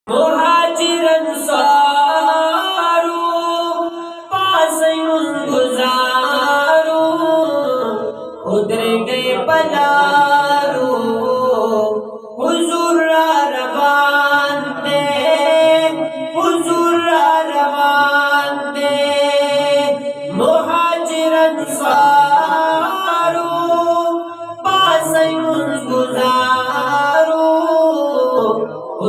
मुहाजिर अंसारू पासयुन गुजारू उधर गए पधारू हुजूर रवान दे हुजूर रवान दे मुहाजिर अंसारू पासयुन गुजारू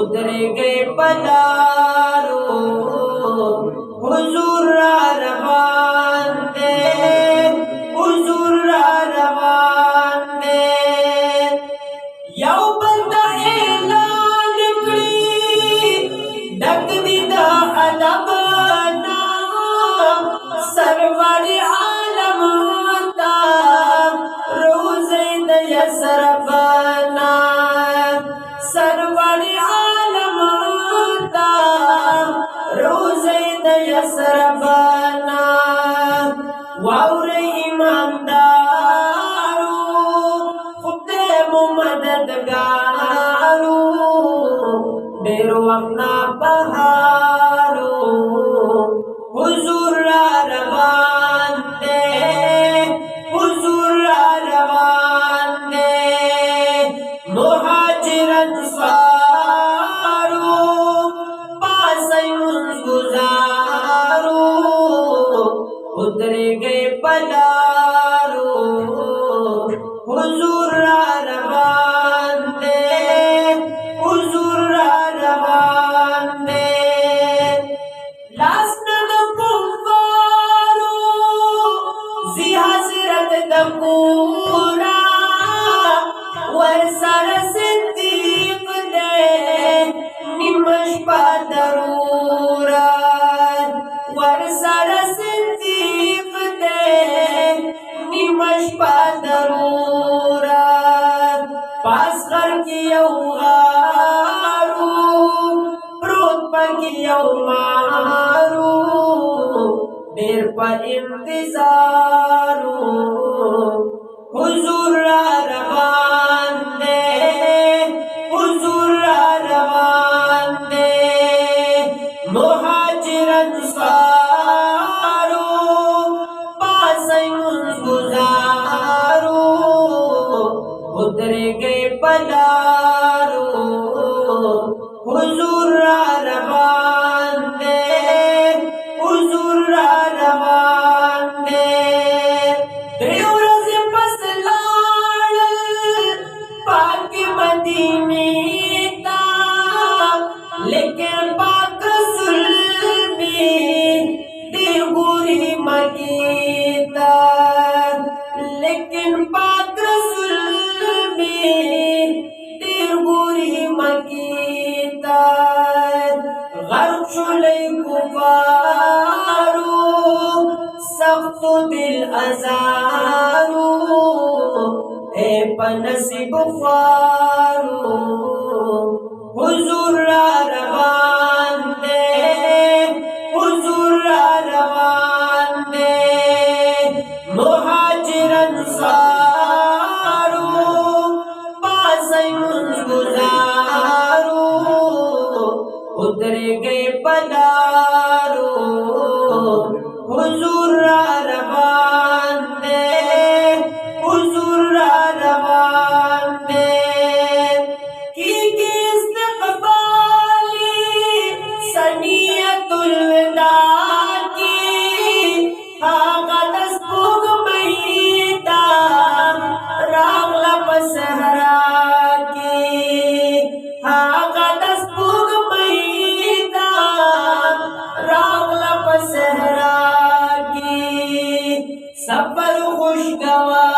उधर गए पधारू हुजूर रवान दे हुजूर रवान दे यौ बंदा ऐलान करी डक दीदा अदबना सरवर आलम ता रोज़े दयसरबना सरवर आलम ता रोज़े दयसरबना वाउरे ईमानदारू खुदे मददगारू डेरो अपना बहारू हुजूर रवान दे हुजूर रवान दे मुहाजिर अंसारू पासयुन गुजारू उधर गए पधारू हुजूर रवान दे हुजूर रवान दे लास्न कुफारू जी हजरत दपूरा वरसर सिद्दीक दे निमश पदरूरा वरसर सिद्दीक दे निमश पदरूरा पास कर कियो गारू प्रोत पर कियो मारू देर पर इंतजारू हुजूर रवान दे हुजूर रवान दे मुहाजिर अंसारू पासयुन गुजारू उधर गए पधारू हुजूर रवान दे हुजूर रवान दे मदीने ता लेकिन पाक सुल्बी देवगुरी मगीता लेकिन पाक सुल्बी देवगुरी मगीता गर्क शुले कुफारू सख्त दिल अजारू ए पनसीब फारू हुजूर रवान दे हुजूर रवान दे मुहाजिर अंसारू पासयुन गुजारू उधर गए पधारू हुजूर रवान दे हुजूर रवान दे की इस्तक़बाली सनियतुल विदा की हागदस पुग महीदा रागला पसहरा की हागदस पुग महीदा रागला पसहरा की सफर खुशगवारू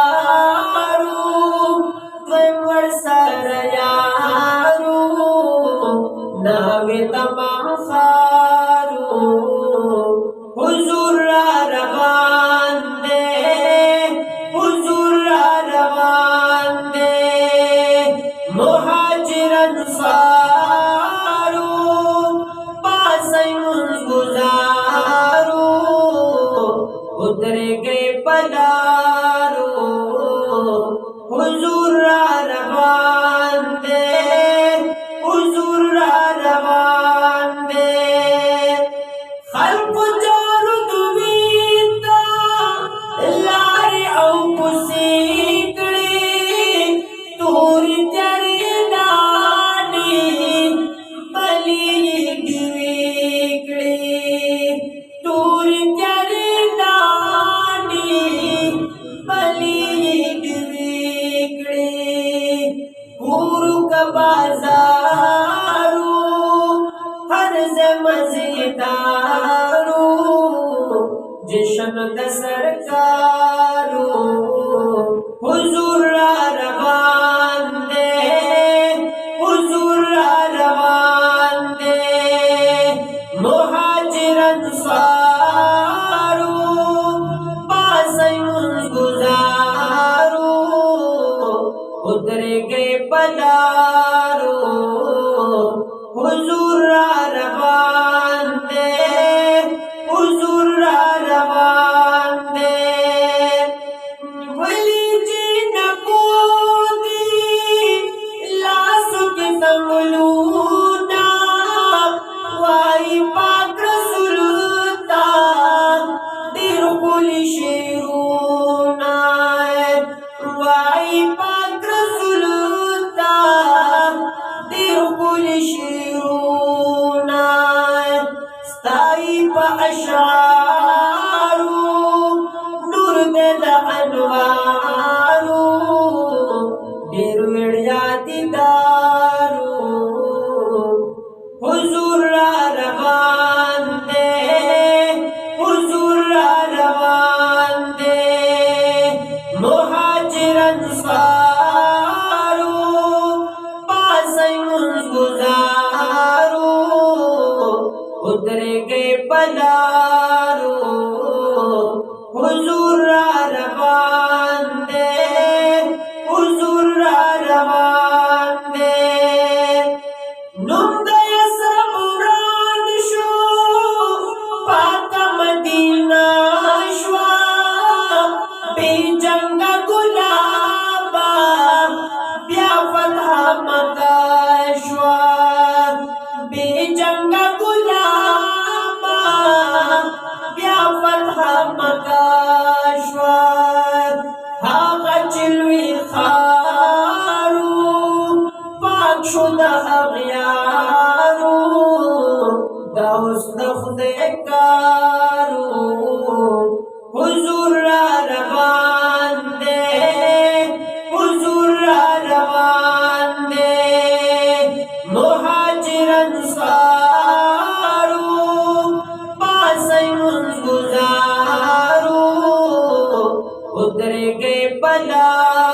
त्वमर सरयारू नावे तमाम खारू हुजूर रवान दे हुजूर रवान दे मुहाजिर अंसारू पासयुन गुजारू उधर गए पधारू हुजूर रवान दे हुजूर रवान जन्नत सरकारो हुजूर रवान दे हुजूर रवान दे मुहाजिर अंसारो पासैन गुजारो उतरे गए पधारो हुजूर रवान दे हुजूर रवान दे वली जी नबूदी लासुक तमलूना वाई पाक रसूलता दिरकुल शिरूना वाई पाक रसूलता दिरकुल शिरूना स्थाई पा अशारू नूर दे दा अनवारू दिरवेड़ यादीदारू हुजूर रवान दे हुजूर रवान दे मुहाजिर अंसारू पासैन गुजारू उतरे गए पधारो हुजूर रवान दे हुजूर रवान दे नुम दयसर मुरान शो पाक मदीना शवा बेजंग गुलाबा ब्या फतह मक्का शवा बेजंग गुलाबा ब्या फतह मक्का शवा हागा चिलवी खारू पाक शुदा अगयारू दाउस दख्दे कारू हुजूर रवान दे हुजूर रवान दे मुहाजिर अंसारू पासैन गुजारू उतरे गए पधारो